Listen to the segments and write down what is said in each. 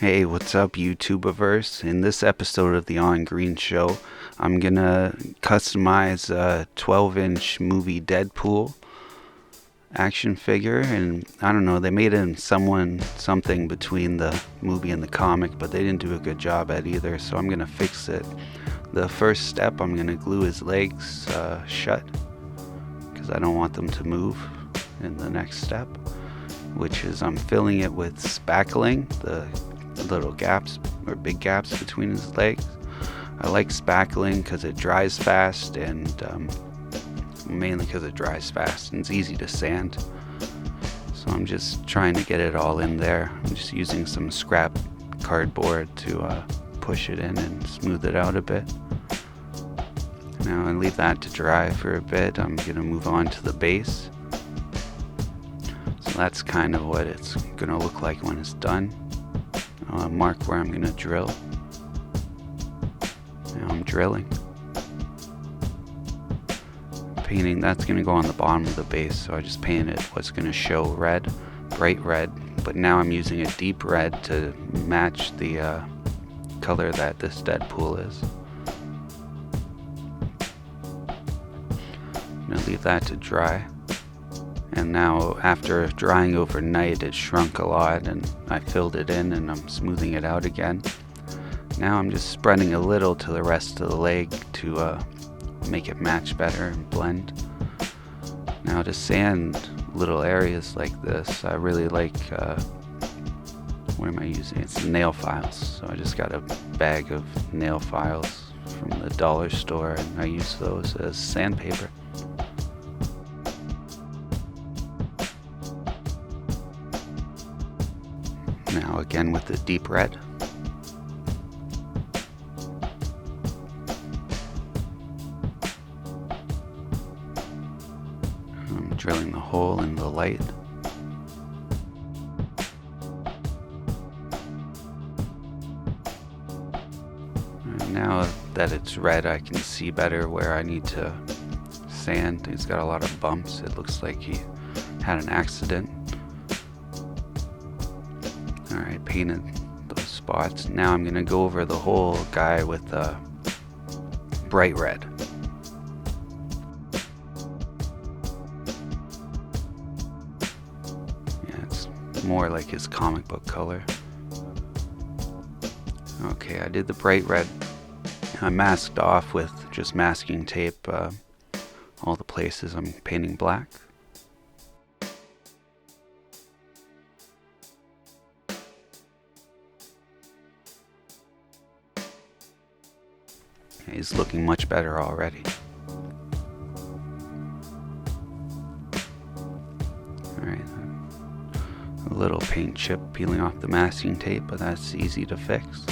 Hey, what's up, YouTubeverse? In this episode of the OnGreenShow, I'm gonna customize a 12-inch Movie Deadpool action figure, and I don't know, they made him something between the movie and the comic, but they didn't do a good job at either, so I'm gonna fix it. The first step, I'm gonna glue his legs shut, because I don't want them to move in the next step, which is I'm filling it with spackling, the little gaps or big gaps between his legs. I like spackling because it dries fast, and mainly because it dries fast and it's easy to sand. So I'm just trying to get it all in there. I'm just using some scrap cardboard to push it in and smooth it out a bit. Now I leave that to dry for a bit. I'm gonna move on to the base. So that's kind of what it's gonna look like when it's done. I'll mark where I'm going to drill. Now I'm drilling. Painting, that's going to go on the bottom of the base, so I just painted what's going to show red, bright red, but now I'm using a deep red to match the color that this Deadpool is. I'm going to leave that to dry. And now after drying overnight, it shrunk a lot, and I filled it in and I'm smoothing it out again. Now I'm just spreading a little to the rest of the leg to make it match better and blend. Now to sand little areas like this, I really like, what am I using? It's nail files. So I just got a bag of nail files from the dollar store, and I use those as sandpaper. Now again with the deep red. I'm drilling the hole in the light. And now that it's red, I can see better where I need to sand. He's got a lot of bumps. It looks like he had an accident. Alright, painted those spots. Now I'm going to go over the whole guy with bright red. Yeah, it's more like his comic book color. Okay, I did the bright red. I masked off with just masking tape all the places I'm painting black. He's looking much better already. Alright, a little paint chip peeling off the masking tape, but that's easy to fix.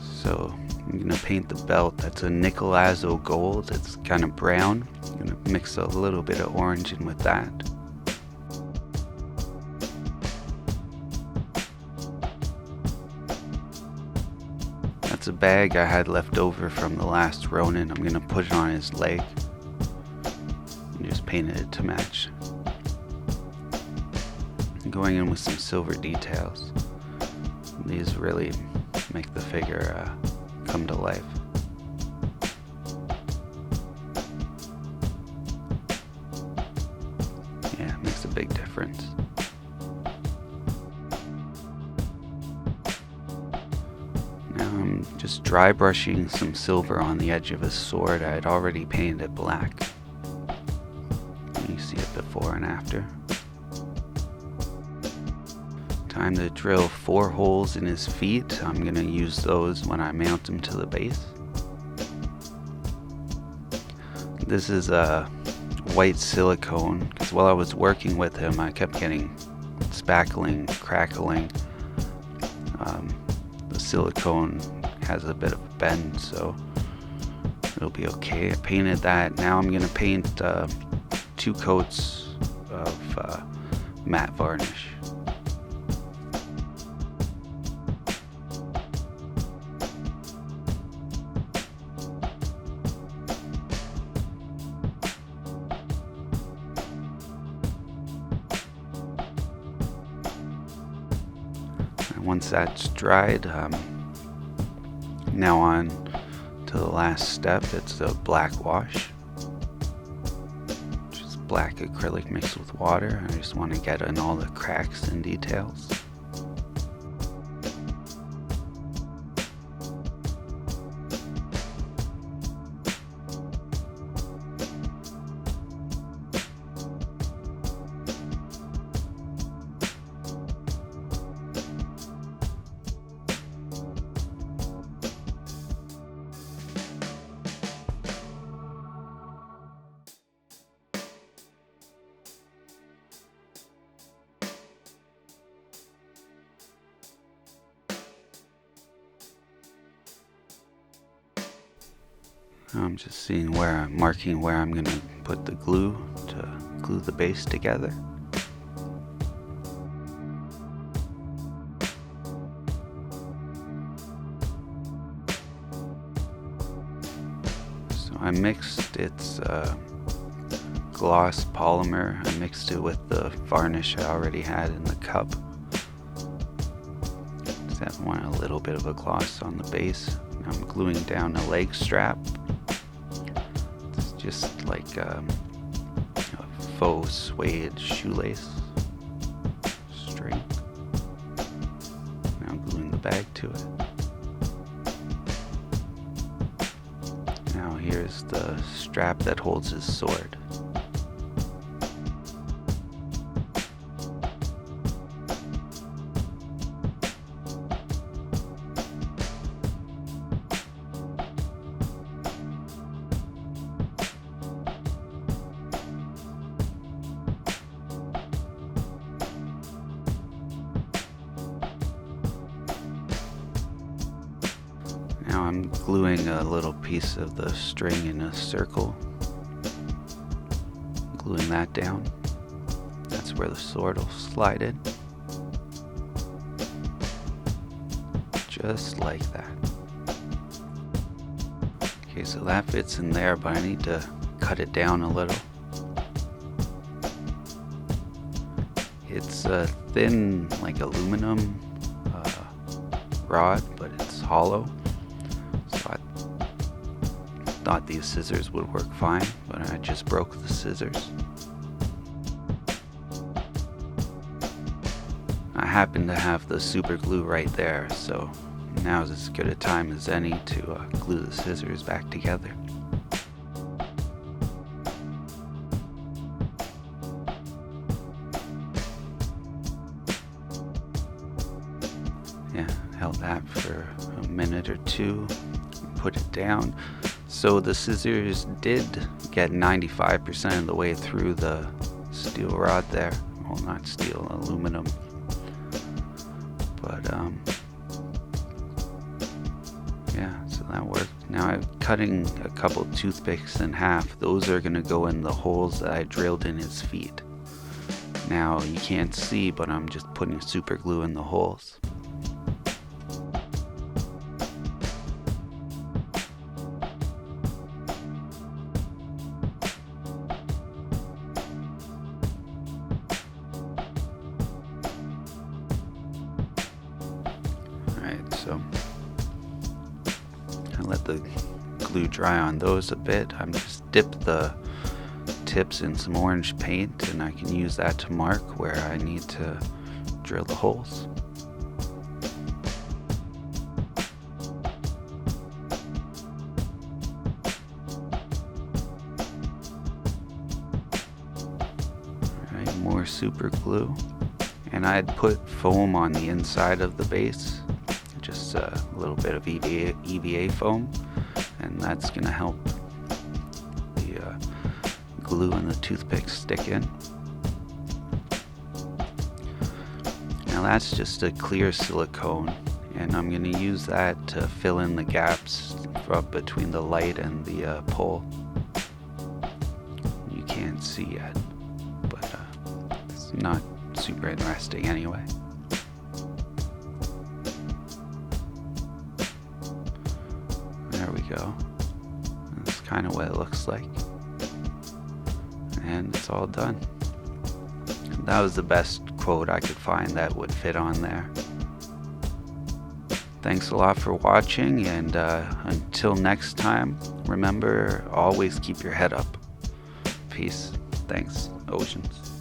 So I'm going to paint the belt. That's a Nicolazo gold. It's kind of brown. I'm going to mix a little bit of orange in with that. That's a bag I had left over from the last Ronin. I'm going to put it on his leg and just painted it to match. I'm going in with some silver details. These really make the figure come to life. Yeah, it makes a big difference. Just dry brushing some silver on the edge of his sword. I had already painted it black. You see it before and after. Time to drill 4 holes in his feet. I'm going to use those when I mount him to the base. This is a white silicone, because while I was working with him, I kept getting spackling, crackling. The silicone has a bit of a bend, so it'll be okay. I painted that. Now I'm going to paint 2 coats of matte varnish. once that's dried, now on to the last step. It's a black wash. Just black acrylic mixed with water. I just want to get in all the cracks and details. I'm just seeing marking where I'm going to put the glue to glue the base together. So I mixed its gloss polymer. I mixed it with the varnish I already had in the cup. Just want a little bit of a gloss on the base. Now I'm gluing down a leg strap. Just like a faux suede shoelace string. Now gluing the bag to it. Now here's the strap that holds his sword. Now I'm gluing a little piece of the string in a circle, gluing that down. That's where the sword will slide in. Just like that. Okay, so that fits in there, but I need to cut it down a little. It's a thin, like aluminum rod, but it's hollow. Thought these scissors would work fine, but I just broke the scissors. I happen to have the super glue right there, so now's as good a time as any to glue the scissors back together. Yeah, held that for a minute or two, put it down. So the scissors did get 95% of the way through the steel rod there. Well, not steel, aluminum. But yeah, so that worked. Now I'm cutting a couple toothpicks in half. Those are gonna go in the holes that I drilled in his feet. Now you can't see, but I'm just putting super glue in the holes. So I let the glue dry on those a bit. I'm just dip the tips in some orange paint, and I can use that to mark where I need to drill the holes. Alright, more super glue. And I'd put foam on the inside of the base. Just a little bit of EVA foam, and that's going to help the glue and the toothpicks stick in. Now that's just a clear silicone, and I'm going to use that to fill in the gaps between the light and the pole. You can't see yet, but it's not super interesting anyway. There we go. That's kind of what it looks like. And it's all done. That was the best quote I could find that would fit on there. Thanks a lot for watching, and until next time, remember, always keep your head up. Peace. Thanks, Oceans.